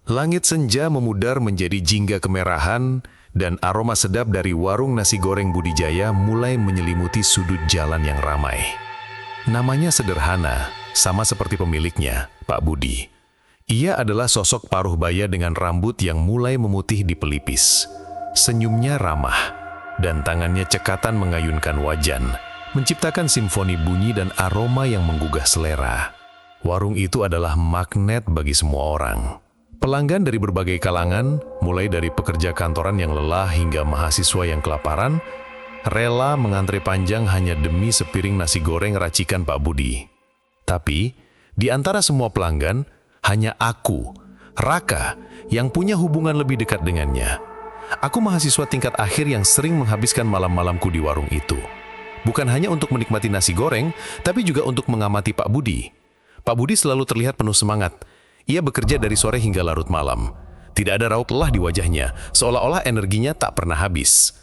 Langit senja memudar menjadi jingga kemerahan dan aroma sedap dari warung nasi goreng Budijaya mulai menyelimuti sudut jalan yang ramai. Namanya sederhana, sama seperti pemiliknya, Pak Budi. Ia adalah sosok paruh baya dengan rambut yang mulai memutih di pelipis. Senyumnya ramah, dan tangannya cekatan mengayunkan wajan, menciptakan simfoni bunyi dan aroma yang menggugah selera. Warung itu adalah magnet bagi semua orang. Pelanggan dari berbagai kalangan, mulai dari pekerja kantoran yang lelah hingga mahasiswa yang kelaparan, rela mengantre panjang hanya demi sepiring nasi goreng racikan Pak Budi. Tapi, di antara semua pelanggan, hanya aku, Raka, yang punya hubungan lebih dekat dengannya. Aku mahasiswa tingkat akhir yang sering menghabiskan malam-malamku di warung itu. Bukan hanya untuk menikmati nasi goreng, tapi juga untuk mengamati Pak Budi. Pak Budi selalu terlihat penuh semangat. Ia bekerja dari sore hingga larut malam. Tidak ada raut lelah di wajahnya, seolah-olah energinya tak pernah habis.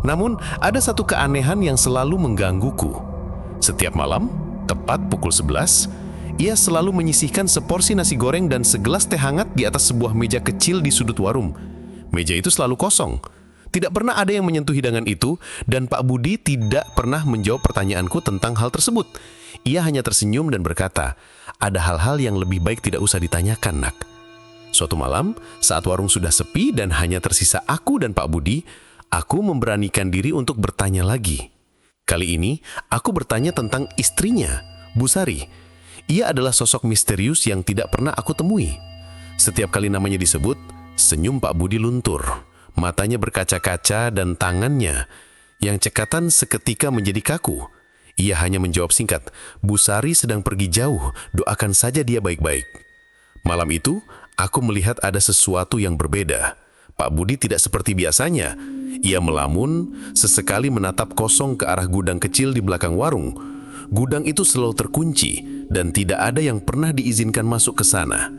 Namun, ada satu keanehan yang selalu menggangguku. Setiap malam, tepat pukul 11, ia selalu menyisihkan seporsi nasi goreng dan segelas teh hangat di atas sebuah meja kecil di sudut warung. Meja itu selalu kosong. Tidak pernah ada yang menyentuh hidangan itu, dan Pak Budi tidak pernah menjawab pertanyaanku tentang hal tersebut. Ia hanya tersenyum dan berkata, "Ada hal-hal yang lebih baik tidak usah ditanyakan, Nak." Suatu malam, saat warung sudah sepi dan hanya tersisa aku dan Pak Budi, aku memberanikan diri untuk bertanya lagi. Kali ini, aku bertanya tentang istrinya, Bu Sari. Ia adalah sosok misterius yang tidak pernah aku temui. Setiap kali namanya disebut, senyum Pak Budi luntur. Matanya berkaca-kaca dan tangannya yang cekatan seketika menjadi kaku. Ia hanya menjawab singkat, "Bu Sari sedang pergi jauh, doakan saja dia baik-baik." Malam itu, aku melihat ada sesuatu yang berbeda. Pak Budi tidak seperti biasanya. Ia melamun, sesekali menatap kosong ke arah gudang kecil di belakang warung. Gudang itu selalu terkunci, dan tidak ada yang pernah diizinkan masuk ke sana.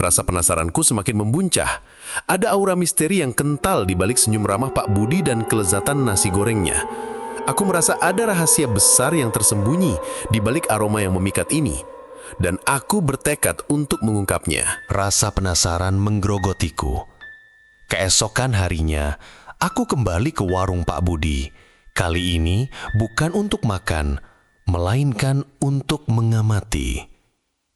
Rasa penasaranku semakin membuncah. Ada aura misteri yang kental di balik senyum ramah Pak Budi dan kelezatan nasi gorengnya. Aku merasa ada rahasia besar yang tersembunyi di balik aroma yang memikat ini. Dan aku bertekad untuk mengungkapnya. Rasa penasaran menggerogotiku. Keesokan harinya, aku kembali ke warung Pak Budi. Kali ini bukan untuk makan, melainkan untuk mengamati.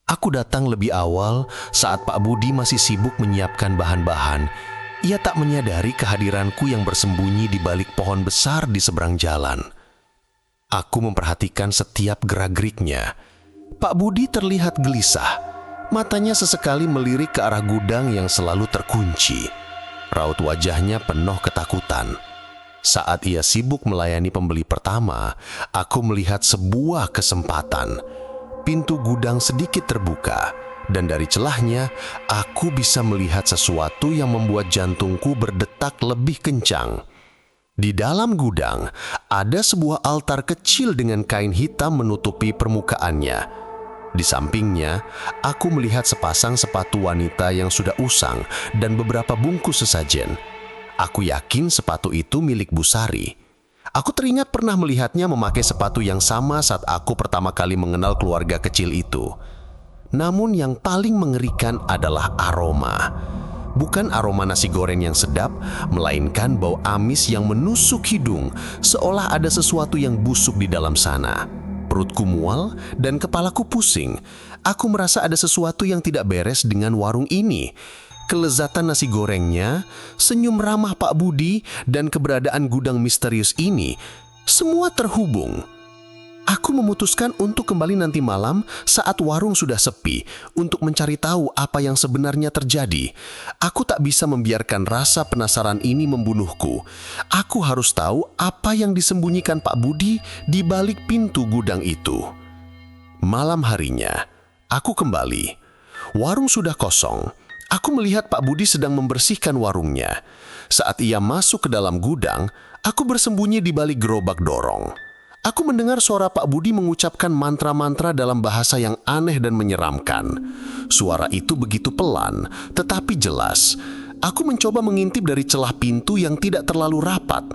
Aku datang lebih awal saat Pak Budi masih sibuk menyiapkan bahan-bahan. Ia tak menyadari kehadiranku yang bersembunyi di balik pohon besar di seberang jalan. Aku memperhatikan setiap gerak-geriknya. Pak Budi terlihat gelisah. Matanya sesekali melirik ke arah gudang yang selalu terkunci. Raut wajahnya penuh ketakutan. Saat ia sibuk melayani pembeli pertama, aku melihat sebuah kesempatan. Pintu gudang sedikit terbuka, dan dari celahnya, aku bisa melihat sesuatu yang membuat jantungku berdetak lebih kencang. Di dalam gudang, ada sebuah altar kecil dengan kain hitam menutupi permukaannya. Di sampingnya, aku melihat sepasang sepatu wanita yang sudah usang dan beberapa bungkus sesajen. Aku yakin sepatu itu milik Bu Sari. Aku teringat pernah melihatnya memakai sepatu yang sama saat aku pertama kali mengenal keluarga kecil itu. Namun yang paling mengerikan adalah aroma. Bukan aroma nasi goreng yang sedap, melainkan bau amis yang menusuk hidung, seolah ada sesuatu yang busuk di dalam sana. Perutku mual dan kepalaku pusing. Aku merasa ada sesuatu yang tidak beres dengan warung ini. Kelezatan nasi gorengnya, senyum ramah Pak Budi, dan keberadaan gudang misterius ini, semua terhubung. Aku memutuskan untuk kembali nanti malam saat warung sudah sepi, untuk mencari tahu apa yang sebenarnya terjadi. Aku tak bisa membiarkan rasa penasaran ini membunuhku. Aku harus tahu apa yang disembunyikan Pak Budi di balik pintu gudang itu. Malam harinya, aku kembali. Warung sudah kosong. Aku melihat Pak Budi sedang membersihkan warungnya. Saat ia masuk ke dalam gudang, aku bersembunyi di balik gerobak dorong. Aku mendengar suara Pak Budi mengucapkan mantra-mantra dalam bahasa yang aneh dan menyeramkan. Suara itu begitu pelan, tetapi jelas. Aku mencoba mengintip dari celah pintu yang tidak terlalu rapat.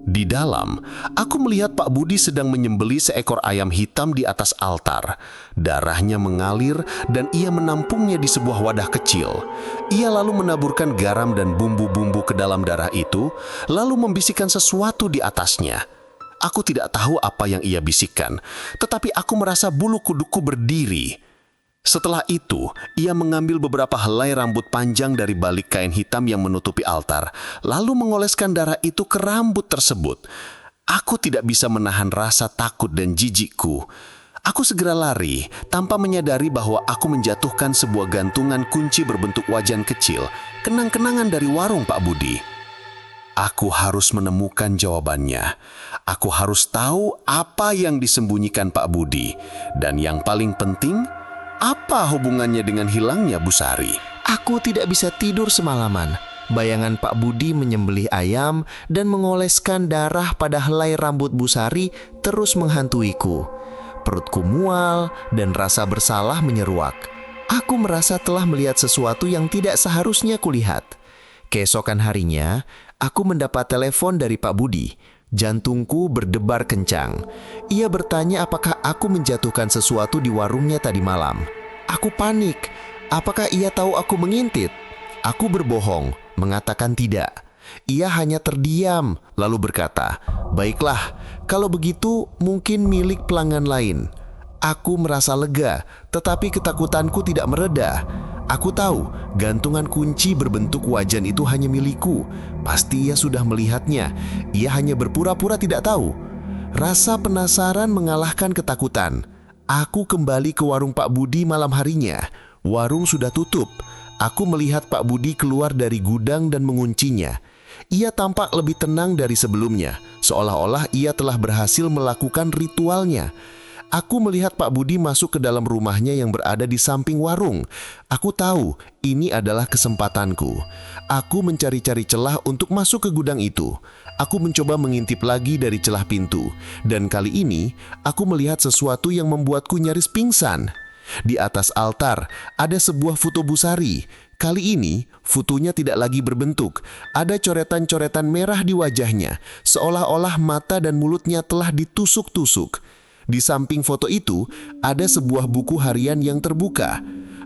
Di dalam, aku melihat Pak Budi sedang menyembelih seekor ayam hitam di atas altar. Darahnya mengalir dan ia menampungnya di sebuah wadah kecil. Ia lalu menaburkan garam dan bumbu-bumbu ke dalam darah itu, lalu membisikkan sesuatu di atasnya. Aku tidak tahu apa yang ia bisikkan, tetapi aku merasa bulu kuduku berdiri. Setelah itu, ia mengambil beberapa helai rambut panjang dari balik kain hitam yang menutupi altar, lalu mengoleskan darah itu ke rambut tersebut. Aku tidak bisa menahan rasa takut dan jijikku. Aku segera lari, tanpa menyadari bahwa aku menjatuhkan sebuah gantungan kunci berbentuk wajan kecil, kenang-kenangan dari warung Pak Budi. Aku harus menemukan jawabannya. Aku harus tahu apa yang disembunyikan Pak Budi. Dan yang paling penting, apa hubungannya dengan hilangnya Bu Sari? Aku tidak bisa tidur semalaman. Bayangan Pak Budi menyembelih ayam dan mengoleskan darah pada helai rambut Bu Sari terus menghantuiku. Perutku mual dan rasa bersalah menyeruak. Aku merasa telah melihat sesuatu yang tidak seharusnya kulihat. Keesokan harinya, aku mendapat telepon dari Pak Budi. Jantungku berdebar kencang. Ia bertanya apakah aku menjatuhkan sesuatu di warungnya tadi malam. Aku panik. Apakah ia tahu aku mengintip? Aku berbohong, mengatakan tidak. Ia hanya terdiam, lalu berkata, "Baiklah, kalau begitu mungkin milik pelanggan lain." Aku merasa lega, tetapi ketakutanku tidak mereda. Aku tahu gantungan kunci berbentuk wajan itu hanya milikku. Pasti ia sudah melihatnya. Ia hanya berpura-pura tidak tahu. Rasa penasaran mengalahkan ketakutan. Aku kembali ke warung Pak Budi malam harinya. Warung sudah tutup. Aku melihat Pak Budi keluar dari gudang dan menguncinya. Ia tampak lebih tenang dari sebelumnya, seolah-olah ia telah berhasil melakukan ritualnya. Aku melihat Pak Budi masuk ke dalam rumahnya yang berada di samping warung. Aku tahu ini adalah kesempatanku. Aku mencari-cari celah untuk masuk ke gudang itu. Aku mencoba mengintip lagi dari celah pintu. Dan kali ini, aku melihat sesuatu yang membuatku nyaris pingsan. Di atas altar, ada sebuah foto Bu Sari. Kali ini, fotonya tidak lagi berbentuk. Ada coretan-coretan merah di wajahnya, seolah-olah mata dan mulutnya telah ditusuk-tusuk. Di samping foto itu, ada sebuah buku harian yang terbuka.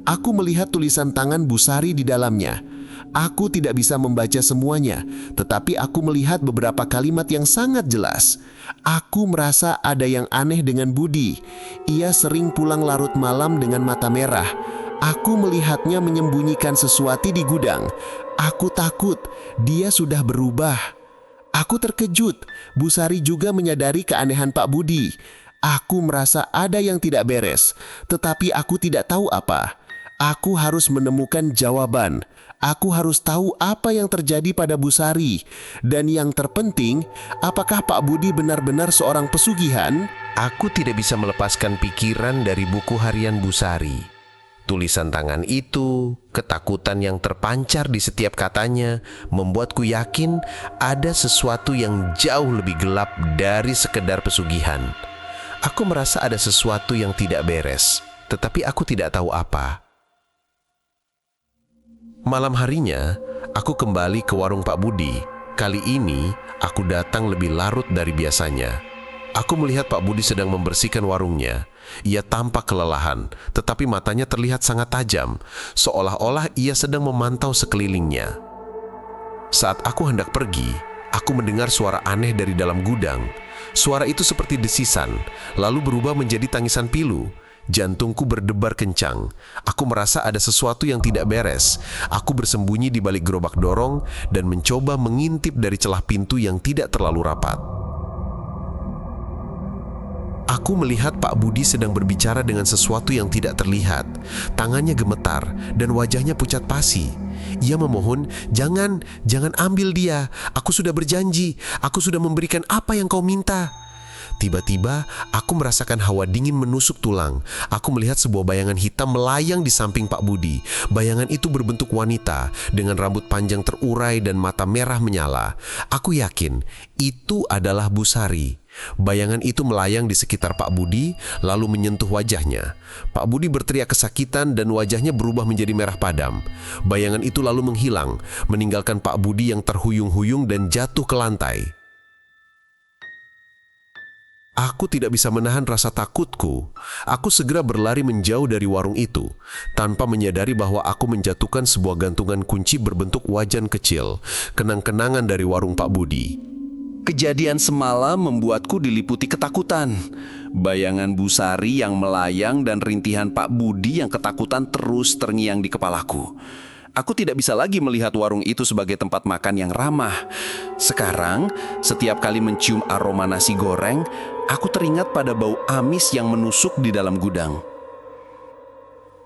Aku melihat tulisan tangan Bu Sari di dalamnya. Aku tidak bisa membaca semuanya, tetapi aku melihat beberapa kalimat yang sangat jelas. Aku merasa ada yang aneh dengan Budi. Ia sering pulang larut malam dengan mata merah. Aku melihatnya menyembunyikan sesuatu di gudang. Aku takut, dia sudah berubah. Aku terkejut, Bu Sari juga menyadari keanehan Pak Budi. Aku merasa ada yang tidak beres, tetapi aku tidak tahu apa. Aku harus menemukan jawaban. Aku harus tahu apa yang terjadi pada Bu Sari. Dan yang terpenting, apakah Pak Budi benar-benar seorang pesugihan? Aku tidak bisa melepaskan pikiran dari buku harian Bu Sari. Tulisan tangan itu, ketakutan yang terpancar di setiap katanya, membuatku yakin ada sesuatu yang jauh lebih gelap dari sekedar pesugihan. Aku merasa ada sesuatu yang tidak beres, tetapi aku tidak tahu apa. Malam harinya, aku kembali ke warung Pak Budi. Kali ini, aku datang lebih larut dari biasanya. Aku melihat Pak Budi sedang membersihkan warungnya. Ia tampak kelelahan, tetapi matanya terlihat sangat tajam, seolah-olah ia sedang memantau sekelilingnya. Saat aku hendak pergi, aku mendengar suara aneh dari dalam gudang. Suara itu seperti desisan, lalu berubah menjadi tangisan pilu. Jantungku berdebar kencang. Aku merasa ada sesuatu yang tidak beres. Aku bersembunyi di balik gerobak dorong dan mencoba mengintip dari celah pintu yang tidak terlalu rapat. Aku melihat Pak Budi sedang berbicara dengan sesuatu yang tidak terlihat. Tangannya gemetar dan wajahnya pucat pasi. Ia memohon, jangan ambil dia. Aku sudah berjanji, aku sudah memberikan apa yang kau minta. Tiba-tiba, aku merasakan hawa dingin menusuk tulang. Aku melihat sebuah bayangan hitam melayang di samping Pak Budi. Bayangan itu berbentuk wanita, dengan rambut panjang terurai dan mata merah menyala. Aku yakin, itu adalah Bu Sari. Bayangan itu melayang di sekitar Pak Budi, lalu menyentuh wajahnya. Pak Budi berteriak kesakitan dan wajahnya berubah menjadi merah padam. Bayangan itu lalu menghilang, meninggalkan Pak Budi yang terhuyung-huyung dan jatuh ke lantai. Aku tidak bisa menahan rasa takutku. Aku segera berlari menjauh dari warung itu, tanpa menyadari bahwa aku menjatuhkan sebuah gantungan kunci berbentuk wajan kecil, kenang-kenangan dari warung Pak Budi. Kejadian semalam membuatku diliputi ketakutan. Bayangan Bu Sari yang melayang dan rintihan Pak Budi yang ketakutan terus terngiang di kepalaku. Aku tidak bisa lagi melihat warung itu sebagai tempat makan yang ramah. Sekarang, setiap kali mencium aroma nasi goreng, aku teringat pada bau amis yang menusuk di dalam gudang.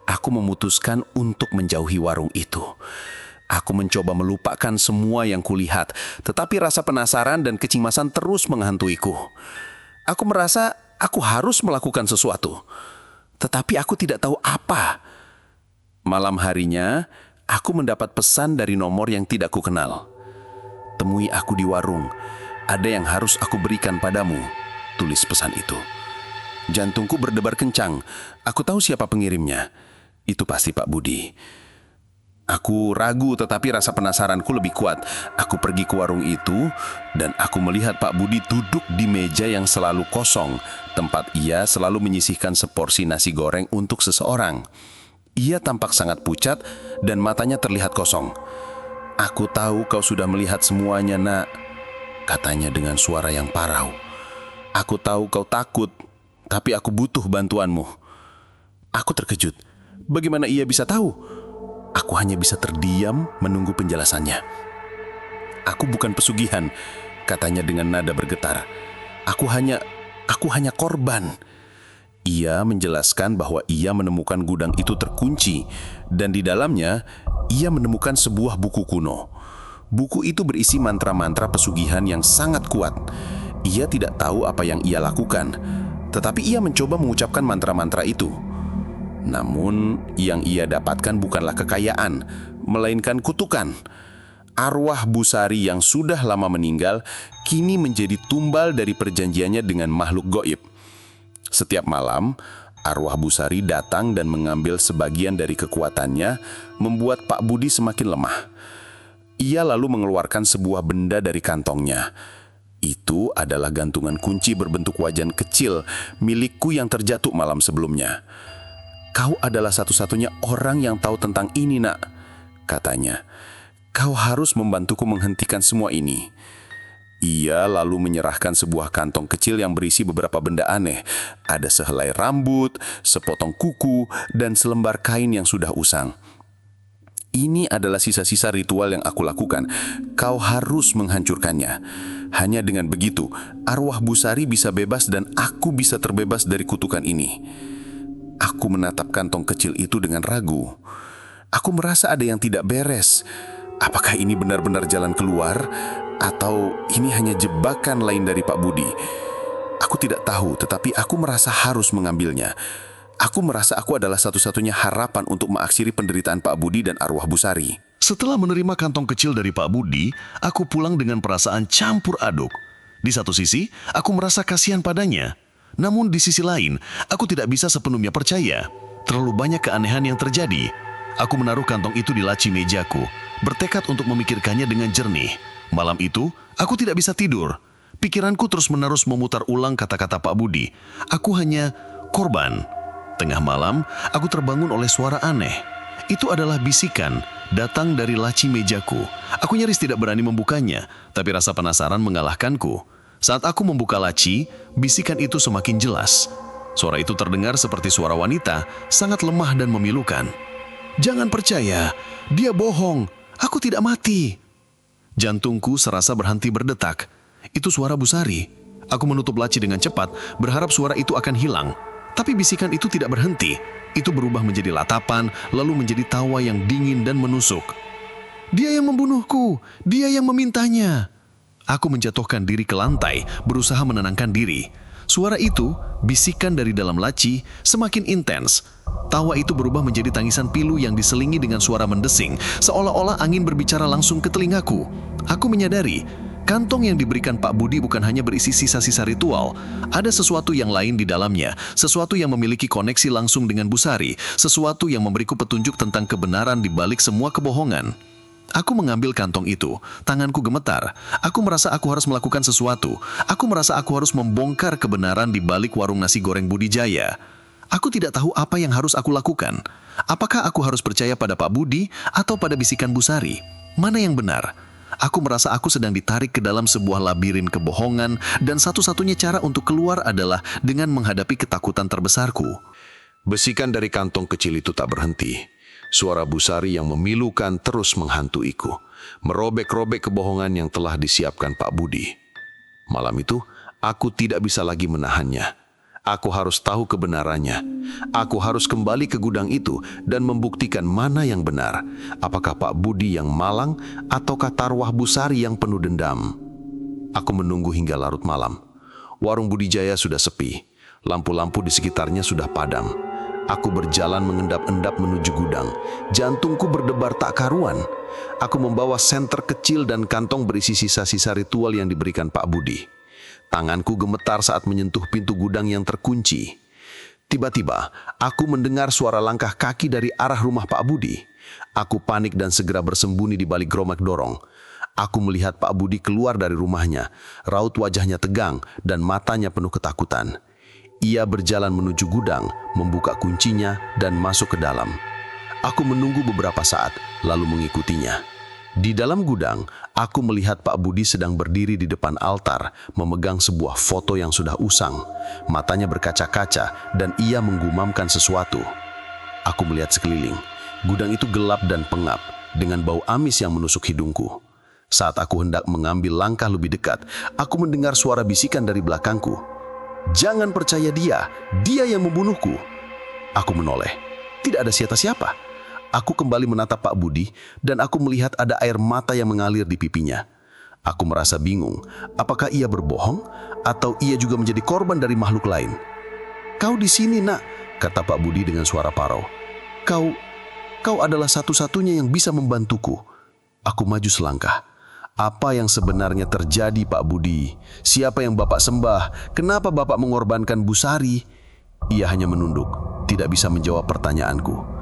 Aku memutuskan untuk menjauhi warung itu. Aku mencoba melupakan semua yang kulihat, tetapi rasa penasaran dan kecemasan terus menghantuiku. Aku merasa aku harus melakukan sesuatu, tetapi aku tidak tahu apa. Malam harinya, aku mendapat pesan dari nomor yang tidak kukenal. "Temui aku di warung. Ada yang harus aku berikan padamu," tulis pesan itu. Jantungku berdebar kencang. Aku tahu siapa pengirimnya. Itu pasti Pak Budi. Aku ragu, tetapi rasa penasaranku lebih kuat. Aku pergi ke warung itu, dan aku melihat Pak Budi duduk di meja yang selalu kosong, tempat ia selalu menyisihkan seporsi nasi goreng untuk seseorang. Ia tampak sangat pucat, dan matanya terlihat kosong. "Aku tahu kau sudah melihat semuanya, Nak," katanya dengan suara yang parau. "Aku tahu kau takut, tapi aku butuh bantuanmu." Aku terkejut. Bagaimana ia bisa tahu? Aku hanya bisa terdiam menunggu penjelasannya. "Aku bukan pesugihan," katanya dengan nada bergetar. Aku hanya korban." Ia menjelaskan bahwa ia menemukan gudang itu terkunci, dan di dalamnya ia menemukan sebuah buku kuno. Buku itu berisi mantra-mantra pesugihan yang sangat kuat. Ia tidak tahu apa yang ia lakukan, tetapi ia mencoba mengucapkan mantra-mantra itu. Namun, yang ia dapatkan bukanlah kekayaan, melainkan kutukan. Arwah Bu Sari yang sudah lama meninggal, kini menjadi tumbal dari perjanjiannya dengan makhluk goib. Setiap malam, arwah Bu Sari datang dan mengambil sebagian dari kekuatannya, membuat Pak Budi semakin lemah. Ia lalu mengeluarkan sebuah benda dari kantongnya. Itu adalah gantungan kunci berbentuk wajan kecil milikku yang terjatuh malam sebelumnya. "Kau adalah satu-satunya orang yang tahu tentang ini, Nak," katanya. "Kau harus membantuku menghentikan semua ini." Ia lalu menyerahkan sebuah kantong kecil yang berisi beberapa benda aneh. Ada sehelai rambut, sepotong kuku, dan selembar kain yang sudah usang. "Ini adalah sisa-sisa ritual yang aku lakukan. Kau harus menghancurkannya. Hanya dengan begitu, arwah Bu Sari bisa bebas dan aku bisa terbebas dari kutukan ini." Aku menatap kantong kecil itu dengan ragu. Aku merasa ada yang tidak beres. Apakah ini benar-benar jalan keluar? Atau ini hanya jebakan lain dari Pak Budi? Aku tidak tahu, tetapi aku merasa harus mengambilnya. Aku merasa aku adalah satu-satunya harapan untuk mengakhiri penderitaan Pak Budi dan arwah Bu Sari. Setelah menerima kantong kecil dari Pak Budi, aku pulang dengan perasaan campur aduk. Di satu sisi, aku merasa kasihan padanya. Namun di sisi lain, aku tidak bisa sepenuhnya percaya. Terlalu banyak keanehan yang terjadi. Aku menaruh kantong itu di laci mejaku, bertekad untuk memikirkannya dengan jernih. Malam itu, aku tidak bisa tidur. Pikiranku terus-menerus memutar ulang kata-kata Pak Budi. Aku hanya korban. Tengah malam, aku terbangun oleh suara aneh. Itu adalah bisikan, datang dari laci mejaku. Aku nyaris tidak berani membukanya, tapi rasa penasaran mengalahkanku. Saat aku membuka laci, bisikan itu semakin jelas. Suara itu terdengar seperti suara wanita, sangat lemah dan memilukan. "Jangan percaya, dia bohong. Aku tidak mati." Jantungku serasa berhenti berdetak. Itu suara Bu Sari. Aku menutup laci dengan cepat, berharap suara itu akan hilang. Tapi bisikan itu tidak berhenti. Itu berubah menjadi latapan, lalu menjadi tawa yang dingin dan menusuk. "Dia yang membunuhku. Dia yang memintanya." Aku menjatuhkan diri ke lantai, berusaha menenangkan diri. Suara itu, bisikan dari dalam laci, semakin intens. Tawa itu berubah menjadi tangisan pilu yang diselingi dengan suara mendesing, seolah-olah angin berbicara langsung ke telingaku. Aku menyadari, kantong yang diberikan Pak Budi bukan hanya berisi sisa-sisa ritual. Ada sesuatu yang lain di dalamnya, sesuatu yang memiliki koneksi langsung dengan Bu Sari, sesuatu yang memberiku petunjuk tentang kebenaran di balik semua kebohongan. Aku mengambil kantong itu, tanganku gemetar. Aku merasa aku harus melakukan sesuatu. Aku merasa aku harus membongkar kebenaran di balik warung nasi goreng Budi Jaya. Aku tidak tahu apa yang harus aku lakukan. Apakah aku harus percaya pada Pak Budi atau pada bisikan Bu Sari? Mana yang benar? Aku merasa aku sedang ditarik ke dalam sebuah labirin kebohongan dan satu-satunya cara untuk keluar adalah dengan menghadapi ketakutan terbesarku. Bisikan dari kantong kecil itu tak berhenti. Suara Bu Sari yang memilukan terus menghantuiku, merobek-robek kebohongan yang telah disiapkan Pak Budi. Malam itu, aku tidak bisa lagi menahannya. Aku harus tahu kebenarannya. Aku harus kembali ke gudang itu dan membuktikan mana yang benar. Apakah Pak Budi yang malang ataukah tarwah Bu Sari yang penuh dendam? Aku menunggu hingga larut malam. Warung Budi Jaya sudah sepi. Lampu-lampu di sekitarnya sudah padam. Aku berjalan mengendap-endap menuju gudang. Jantungku berdebar tak karuan. Aku membawa senter kecil dan kantong berisi sisa-sisa ritual yang diberikan Pak Budi. Tanganku gemetar saat menyentuh pintu gudang yang terkunci. Tiba-tiba, aku mendengar suara langkah kaki dari arah rumah Pak Budi. Aku panik dan segera bersembunyi di balik geromak dorong. Aku melihat Pak Budi keluar dari rumahnya. Raut wajahnya tegang dan matanya penuh ketakutan. Ia berjalan menuju gudang, membuka kuncinya, dan masuk ke dalam. Aku menunggu beberapa saat, lalu mengikutinya. Di dalam gudang, aku melihat Pak Budi sedang berdiri di depan altar, memegang sebuah foto yang sudah usang. Matanya berkaca-kaca, dan ia menggumamkan sesuatu. Aku melihat sekeliling. Gudang itu gelap dan pengap, dengan bau amis yang menusuk hidungku. Saat aku hendak mengambil langkah lebih dekat, aku mendengar suara bisikan dari belakangku. "Jangan percaya dia yang membunuhku." Aku menoleh. Tidak ada siapa-siapa. Aku kembali menatap Pak Budi dan aku melihat ada air mata yang mengalir di pipinya. Aku merasa bingung. Apakah ia berbohong atau ia juga menjadi korban dari makhluk lain? "Kau di sini, Nak," kata Pak Budi dengan suara parau. Kau adalah satu-satunya yang bisa membantuku." Aku maju selangkah. Apa yang sebenarnya terjadi, Pak Budi? Siapa yang Bapak sembah? Kenapa Bapak mengorbankan Bu Sari? Ia hanya menunduk, tidak bisa menjawab pertanyaanku.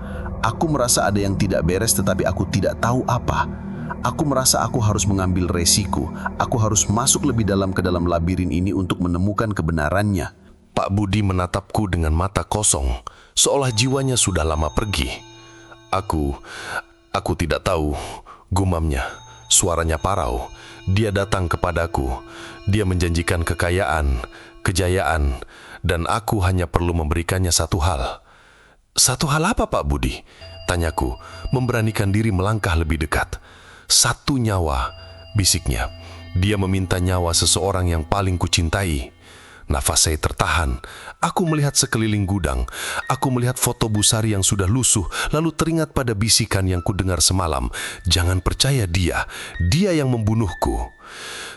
Aku merasa ada yang tidak beres tetapi aku tidak tahu apa. Aku merasa aku harus mengambil resiko. Aku harus masuk lebih dalam ke dalam labirin ini untuk menemukan kebenarannya. Pak Budi menatapku dengan mata kosong, seolah jiwanya sudah lama pergi. Aku tidak tahu, gumamnya. Suaranya parau. Dia datang kepadaku. Dia menjanjikan kekayaan, kejayaan, dan aku hanya perlu memberikannya satu hal. "Satu hal apa, Pak Budi?" tanyaku, memberanikan diri melangkah lebih dekat. "Satu nyawa," bisiknya. Dia meminta nyawa seseorang yang paling kucintai. Nafas saya tertahan. Aku melihat sekeliling gudang. Aku melihat foto Bu Sari yang sudah lusuh, lalu teringat pada bisikan yang kudengar semalam. "Jangan percaya dia yang membunuhku."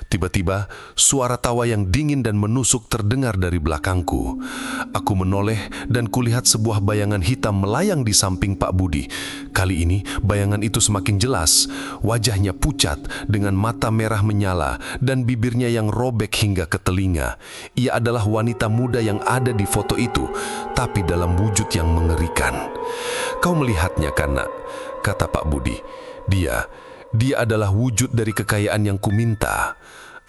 Tiba-tiba, suara tawa yang dingin dan menusuk terdengar dari belakangku. Aku menoleh dan kulihat sebuah bayangan hitam melayang di samping Pak Budi. Kali ini, bayangan itu semakin jelas. Wajahnya pucat dengan mata merah menyala dan bibirnya yang robek hingga ke telinga. Ia adalah wanita muda yang ada di foto itu, tapi dalam wujud yang mengerikan. "Kau melihatnya kan, Nak?" kata Pak Budi. Dia adalah wujud dari kekayaan yang kuminta."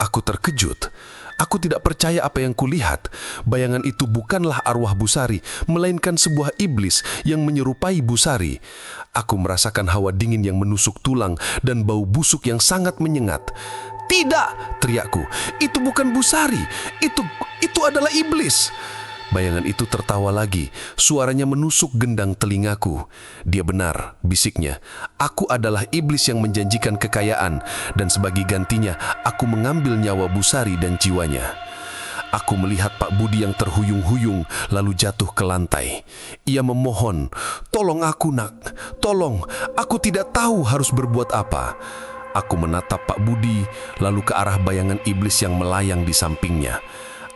Aku terkejut. Aku tidak percaya apa yang kulihat. Bayangan itu bukanlah arwah Bu Sari, melainkan sebuah iblis yang menyerupai Bu Sari. Aku merasakan hawa dingin yang menusuk tulang dan bau busuk yang sangat menyengat. "Tidak!" teriakku. "Itu bukan Bu Sari. Itu adalah iblis." Bayangan itu tertawa lagi. Suaranya menusuk gendang telingaku. "Dia benar," bisiknya. "Aku adalah iblis yang menjanjikan kekayaan, dan sebagai gantinya, aku mengambil nyawa Bu Sari dan jiwanya." Aku melihat Pak Budi yang terhuyung-huyung, lalu jatuh ke lantai. Ia memohon, "Tolong aku, Nak. Tolong, aku tidak tahu harus berbuat apa." Aku menatap Pak Budi, lalu ke arah bayangan iblis yang melayang di sampingnya.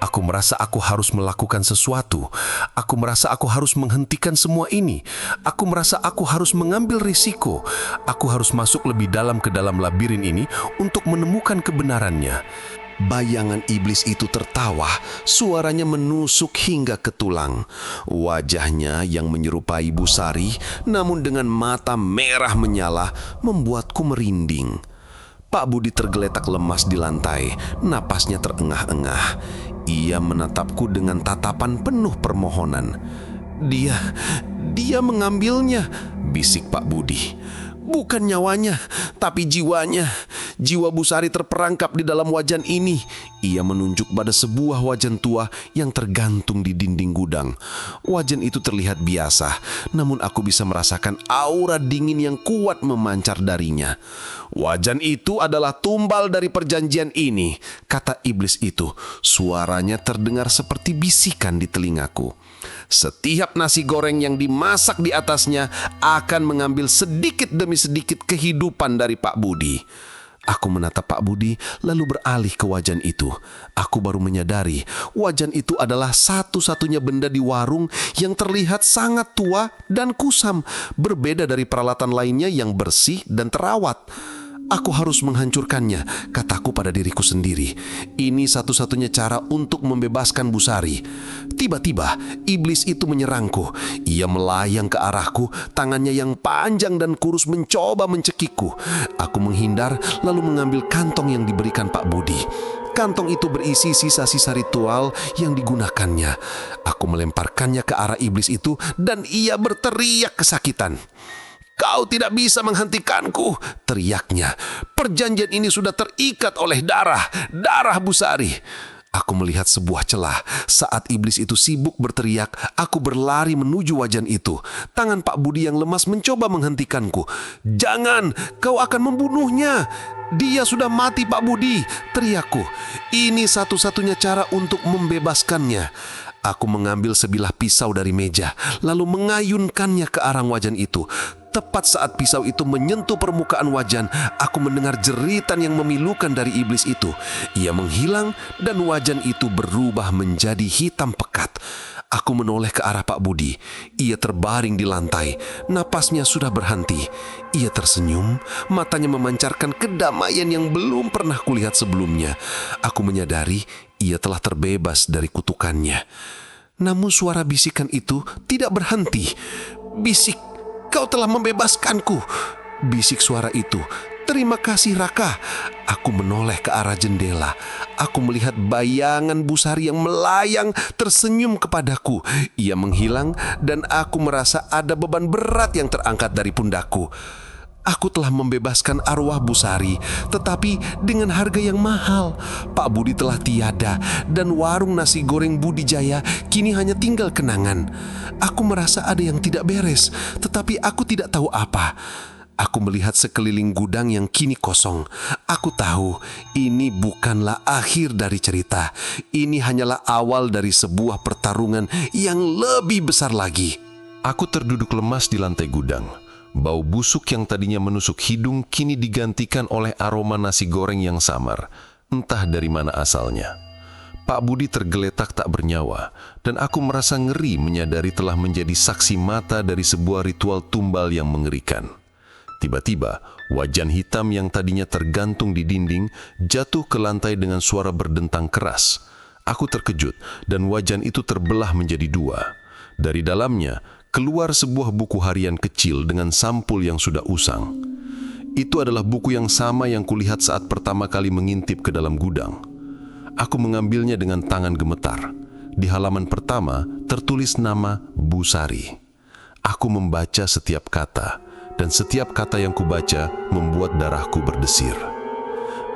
Aku merasa aku harus melakukan sesuatu. Aku merasa aku harus menghentikan semua ini. Aku merasa aku harus mengambil risiko. Aku harus masuk lebih dalam ke dalam labirin ini untuk menemukan kebenarannya. Bayangan iblis itu tertawa, suaranya menusuk hingga ke tulang. Wajahnya yang menyerupai Busari, namun dengan mata merah menyala, membuatku merinding. Pak Budi tergeletak lemas di lantai, napasnya terengah-engah. Ia menatapku dengan tatapan penuh permohonan. Dia mengambilnya, bisik Pak Budi. Bukan nyawanya, tapi jiwanya. Jiwa Busari terperangkap di dalam wajan ini. Ia menunjuk pada sebuah wajan tua yang tergantung di dinding gudang. Wajan itu terlihat biasa, namun aku bisa merasakan aura dingin yang kuat memancar darinya. Wajan itu adalah tumbal dari perjanjian ini, kata iblis itu. Suaranya terdengar seperti bisikan di telingaku. Setiap nasi goreng yang dimasak di atasnya akan mengambil sedikit demi sedikit kehidupan dari Pak Budi. Aku menatap Pak Budi lalu beralih ke wajan itu. Aku baru menyadari wajan itu adalah satu-satunya benda di warung yang terlihat sangat tua dan kusam, berbeda dari peralatan lainnya yang bersih dan terawat. Aku harus menghancurkannya, kataku pada diriku sendiri. Ini satu-satunya cara untuk membebaskan Busari. Tiba-tiba, iblis itu menyerangku. Ia melayang ke arahku, tangannya yang panjang dan kurus mencoba mencekikku. Aku menghindar, lalu mengambil kantong yang diberikan Pak Budi. Kantong itu berisi sisa-sisa ritual yang digunakannya. Aku melemparkannya ke arah iblis itu dan ia berteriak kesakitan. "Kau tidak bisa menghentikanku," teriaknya. "Perjanjian ini sudah terikat oleh darah Busari." Aku melihat sebuah celah. Saat iblis itu sibuk berteriak, aku berlari menuju wajan itu. Tangan Pak Budi yang lemas mencoba menghentikanku. "Jangan, kau akan membunuhnya. Dia sudah mati, Pak Budi," teriakku. Ini satu-satunya cara untuk membebaskannya. Aku mengambil sebilah pisau dari meja, lalu mengayunkannya ke arah wajan itu. Tepat saat pisau itu menyentuh permukaan wajan, aku mendengar jeritan yang memilukan dari iblis itu. Ia menghilang dan wajan itu berubah menjadi hitam pekat. Aku menoleh ke arah Pak Budi. Ia terbaring di lantai. Napasnya sudah berhenti. Ia tersenyum, matanya memancarkan kedamaian yang belum pernah kulihat sebelumnya. Aku menyadari ia telah terbebas dari kutukannya. Namun suara bisikan itu tidak berhenti. "Bisik, kau telah membebaskanku," bisik suara itu. "Terima kasih, Raka." Aku menoleh ke arah jendela. Aku melihat bayangan Busari yang melayang tersenyum kepadaku. Ia menghilang dan aku merasa ada beban berat yang terangkat dari pundakku. Aku telah membebaskan arwah Busari, tetapi dengan harga yang mahal. Pak Budi telah tiada dan warung nasi goreng Budi Jaya kini hanya tinggal kenangan. Aku merasa ada yang tidak beres, tetapi aku tidak tahu apa. Aku melihat sekeliling gudang yang kini kosong. Aku tahu ini bukanlah akhir dari cerita. Ini hanyalah awal dari sebuah pertarungan yang lebih besar lagi. Aku terduduk lemas di lantai gudang. Bau busuk yang tadinya menusuk hidung kini digantikan oleh aroma nasi goreng yang samar, entah dari mana asalnya. Pak Budi tergeletak tak bernyawa, dan aku merasa ngeri menyadari telah menjadi saksi mata dari sebuah ritual tumbal yang mengerikan. Tiba-tiba, wajan hitam yang tadinya tergantung di dinding jatuh ke lantai dengan suara berdentang keras. Aku terkejut, dan wajan itu terbelah menjadi dua. Dari dalamnya, keluar sebuah buku harian kecil dengan sampul yang sudah usang. Itu adalah buku yang sama yang kulihat saat pertama kali mengintip ke dalam gudang. Aku mengambilnya dengan tangan gemetar. Di halaman pertama tertulis nama Busari. Aku membaca setiap kata, dan setiap kata yang kubaca membuat darahku berdesir.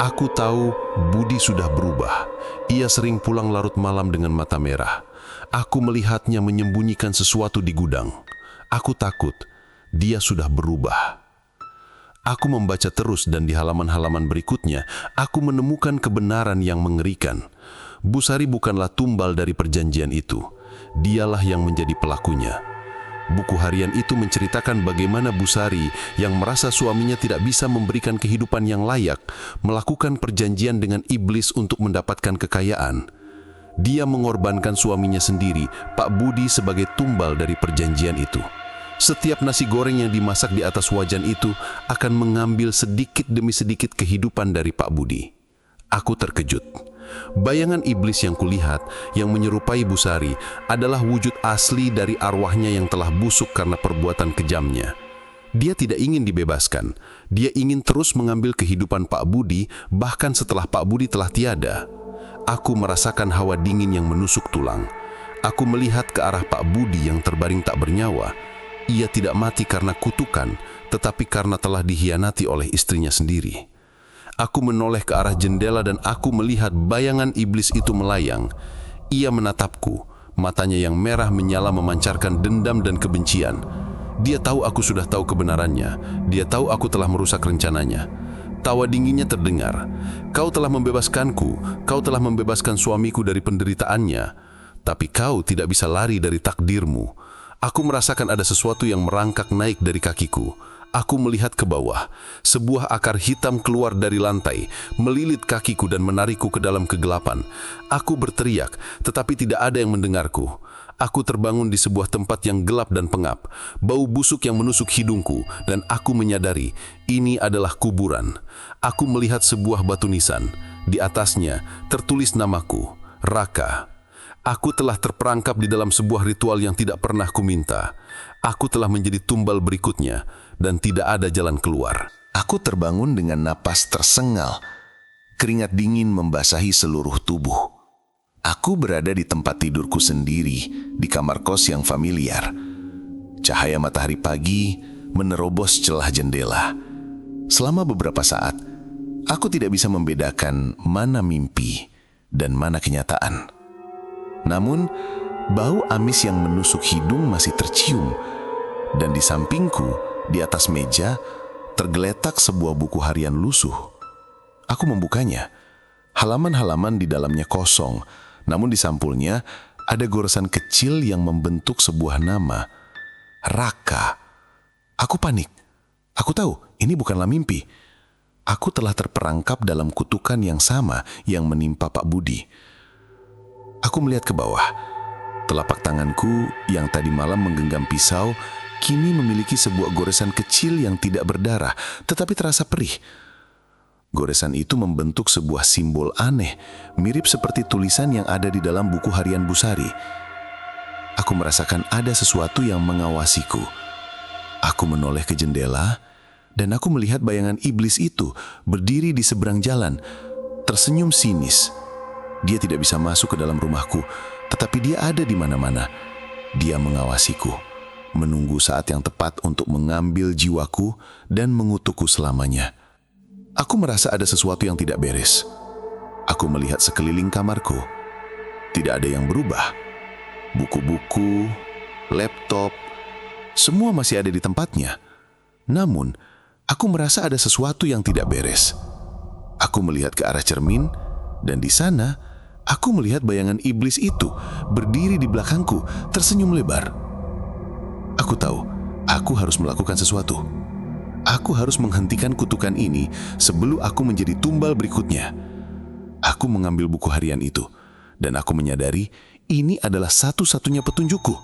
Aku tahu Budi sudah berubah. Ia sering pulang larut malam dengan mata merah. Aku melihatnya menyembunyikan sesuatu di gudang. Aku takut dia sudah berubah. Aku membaca terus dan di halaman-halaman berikutnya, aku menemukan kebenaran yang mengerikan. Busari bukanlah tumbal dari perjanjian itu. Dialah yang menjadi pelakunya. Buku harian itu menceritakan bagaimana Busari yang merasa suaminya tidak bisa memberikan kehidupan yang layak, melakukan perjanjian dengan iblis untuk mendapatkan kekayaan. Dia mengorbankan suaminya sendiri, Pak Budi, sebagai tumbal dari perjanjian itu. Setiap nasi goreng yang dimasak di atas wajan itu akan mengambil sedikit demi sedikit kehidupan dari Pak Budi. Aku terkejut. Bayangan iblis yang kulihat, yang menyerupai Busari, adalah wujud asli dari arwahnya yang telah busuk karena perbuatan kejamnya. Dia tidak ingin dibebaskan. Dia ingin terus mengambil kehidupan Pak Budi, bahkan setelah Pak Budi telah tiada. Aku merasakan hawa dingin yang menusuk tulang. Aku melihat ke arah Pak Budi yang terbaring tak bernyawa. Ia tidak mati karena kutukan, tetapi karena telah dikhianati oleh istrinya sendiri. Aku menoleh ke arah jendela dan aku melihat bayangan iblis itu melayang. Ia menatapku, matanya yang merah menyala memancarkan dendam dan kebencian. Dia tahu aku sudah tahu kebenarannya. Dia tahu aku telah merusak rencananya. Tawa dinginnya terdengar. Kau telah membebaskanku, kau telah membebaskan suamiku dari penderitaannya. Tapi kau tidak bisa lari dari takdirmu. Aku merasakan ada sesuatu yang merangkak naik dari kakiku. Aku melihat ke bawah. Sebuah akar hitam keluar dari lantai, melilit kakiku dan menarikku ke dalam kegelapan. Aku berteriak, tetapi tidak ada yang mendengarku. Aku terbangun di sebuah tempat yang gelap dan pengap. Bau busuk yang menusuk hidungku, dan aku menyadari ini adalah kuburan. Aku melihat sebuah batu nisan. Di atasnya tertulis namaku, Raka. Aku telah terperangkap di dalam sebuah ritual yang tidak pernah kuminta. Aku telah menjadi tumbal berikutnya, dan tidak ada jalan keluar. Aku terbangun dengan napas tersengal. Keringat dingin membasahi seluruh tubuh. Aku berada di tempat tidurku sendiri, di kamar kos yang familiar. Cahaya matahari pagi menerobos celah jendela. Selama beberapa saat, aku tidak bisa membedakan mana mimpi dan mana kenyataan. Namun, bau amis yang menusuk hidung masih tercium, dan di sampingku, di atas meja, tergeletak sebuah buku harian lusuh. Aku membukanya. Halaman-halaman di dalamnya kosong, namun di sampulnya ada goresan kecil yang membentuk sebuah nama, Raka. Aku panik. Aku tahu ini bukanlah mimpi. Aku telah terperangkap dalam kutukan yang sama yang menimpa Pak Budi. Aku melihat ke bawah. Telapak tanganku yang tadi malam menggenggam pisau kini memiliki sebuah goresan kecil yang tidak berdarah tetapi terasa perih. Goresan itu membentuk sebuah simbol aneh, mirip seperti tulisan yang ada di dalam buku harian Busari. Aku merasakan ada sesuatu yang mengawasiku. Aku menoleh ke jendela dan aku melihat bayangan iblis itu berdiri di seberang jalan, tersenyum sinis. Dia tidak bisa masuk ke dalam rumahku, tetapi dia ada di mana-mana. Dia mengawasiku, menunggu saat yang tepat untuk mengambil jiwaku dan mengutukku selamanya. Aku merasa ada sesuatu yang tidak beres. Aku melihat sekeliling kamarku. Tidak ada yang berubah. Buku-buku, laptop, semua masih ada di tempatnya. Namun, aku merasa ada sesuatu yang tidak beres. Aku melihat ke arah cermin, dan di sana, aku melihat bayangan iblis itu berdiri di belakangku, tersenyum lebar. Aku tahu, aku harus melakukan sesuatu. Aku harus menghentikan kutukan ini sebelum aku menjadi tumbal berikutnya. Aku mengambil buku harian itu, dan aku menyadari ini adalah satu-satunya petunjukku.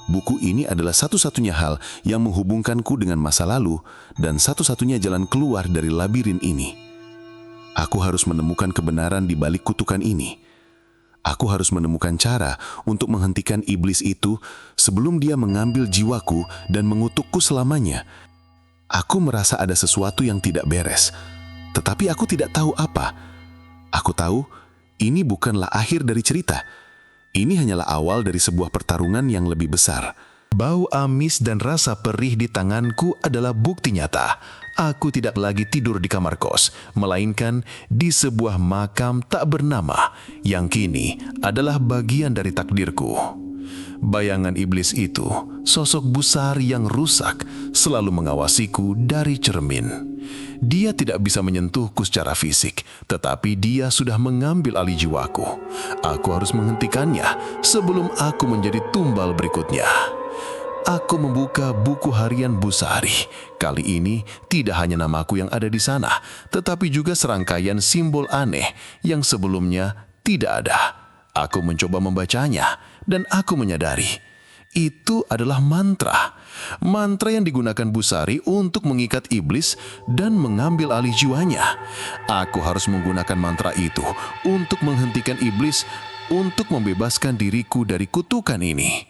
Buku ini adalah satu-satunya hal yang menghubungkanku dengan masa lalu dan satu-satunya jalan keluar dari labirin ini. Aku harus menemukan kebenaran di balik kutukan ini. Aku harus menemukan cara untuk menghentikan iblis itu sebelum dia mengambil jiwaku dan mengutukku selamanya. Aku merasa ada sesuatu yang tidak beres, tetapi aku tidak tahu apa. Aku tahu ini bukanlah akhir dari cerita. Ini hanyalah awal dari sebuah pertarungan yang lebih besar. Bau amis dan rasa perih di tanganku adalah bukti nyata. Aku tidak lagi tidur di kamar kos, melainkan di sebuah makam tak bernama yang kini adalah bagian dari takdirku. Bayangan iblis itu, sosok Busari yang rusak, selalu mengawasiku dari cermin. Dia tidak bisa menyentuhku secara fisik, tetapi dia sudah mengambil alih jiwaku. Aku harus menghentikannya sebelum aku menjadi tumbal berikutnya. Aku membuka buku harian Busari. Kali ini tidak hanya namaku yang ada di sana, tetapi juga serangkaian simbol aneh yang sebelumnya tidak ada. Aku mencoba membacanya, dan aku menyadari Itu adalah mantra. Mantra yang digunakan Busari untuk mengikat iblis dan mengambil alih jiwanya. Aku harus menggunakan mantra itu untuk menghentikan iblis, untuk membebaskan diriku dari kutukan ini.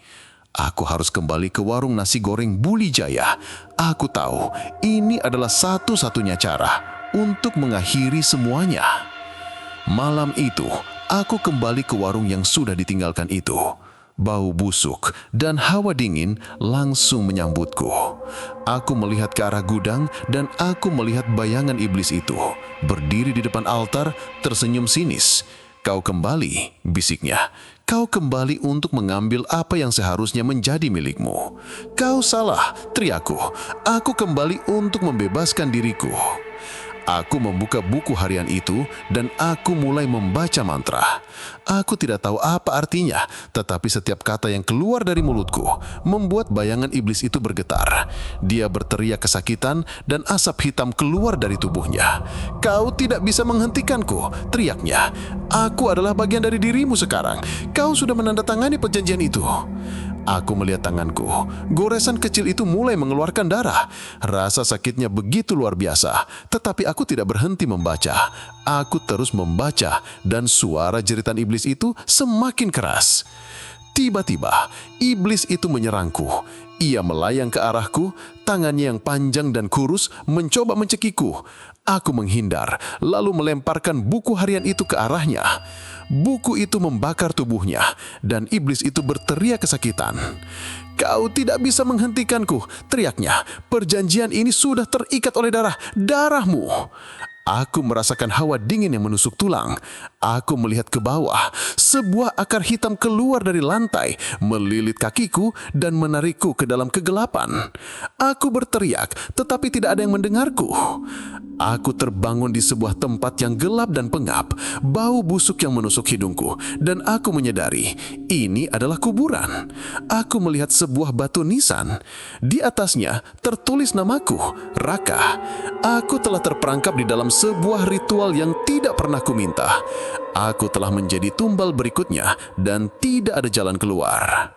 Aku harus kembali ke warung nasi goreng Bulijaya. Aku tahu ini adalah satu-satunya cara untuk mengakhiri semuanya. Malam itu, aku kembali ke warung yang sudah ditinggalkan itu. Bau busuk dan hawa dingin langsung menyambutku. Aku melihat ke arah gudang dan aku melihat bayangan iblis itu berdiri di depan altar tersenyum sinis. "Kau kembali," bisiknya. "Kau kembali untuk mengambil apa yang seharusnya menjadi milikmu." "Kau salah," teriakku. "Aku kembali untuk membebaskan diriku." Aku membuka buku harian itu dan aku mulai membaca mantra. Aku tidak tahu apa artinya, tetapi setiap kata yang keluar dari mulutku membuat bayangan iblis itu bergetar. Dia berteriak kesakitan dan asap hitam keluar dari tubuhnya. "Kau tidak bisa menghentikanku," teriaknya. "Aku adalah bagian dari dirimu sekarang. Kau sudah menandatangani perjanjian itu." Aku melihat tanganku. Goresan kecil itu mulai mengeluarkan darah. Rasa sakitnya begitu luar biasa. Tetapi aku tidak berhenti membaca. Aku terus membaca dan suara jeritan iblis itu semakin keras. Tiba-tiba, iblis itu menyerangku. Ia melayang ke arahku, tangannya yang panjang dan kurus mencoba mencekiku. Aku menghindar, lalu melemparkan buku harian itu ke arahnya. Buku itu membakar tubuhnya, dan iblis itu berteriak kesakitan. "Kau tidak bisa menghentikanku," teriaknya. "Perjanjian ini sudah terikat oleh darahmu." Aku merasakan hawa dingin yang menusuk tulang. Aku melihat ke bawah. Sebuah akar hitam keluar dari lantai, melilit kakiku dan menarikku ke dalam kegelapan. Aku berteriak, tetapi tidak ada yang mendengarku. Aku terbangun di sebuah tempat yang gelap dan pengap, bau busuk yang menusuk hidungku, dan aku menyadari ini adalah kuburan. Aku melihat sebuah batu nisan. Di atasnya tertulis namaku, Raka. Aku telah terperangkap di dalam sebuah ritual yang tidak pernah kuminta. Aku telah menjadi tumbal berikutnya dan tidak ada jalan keluar.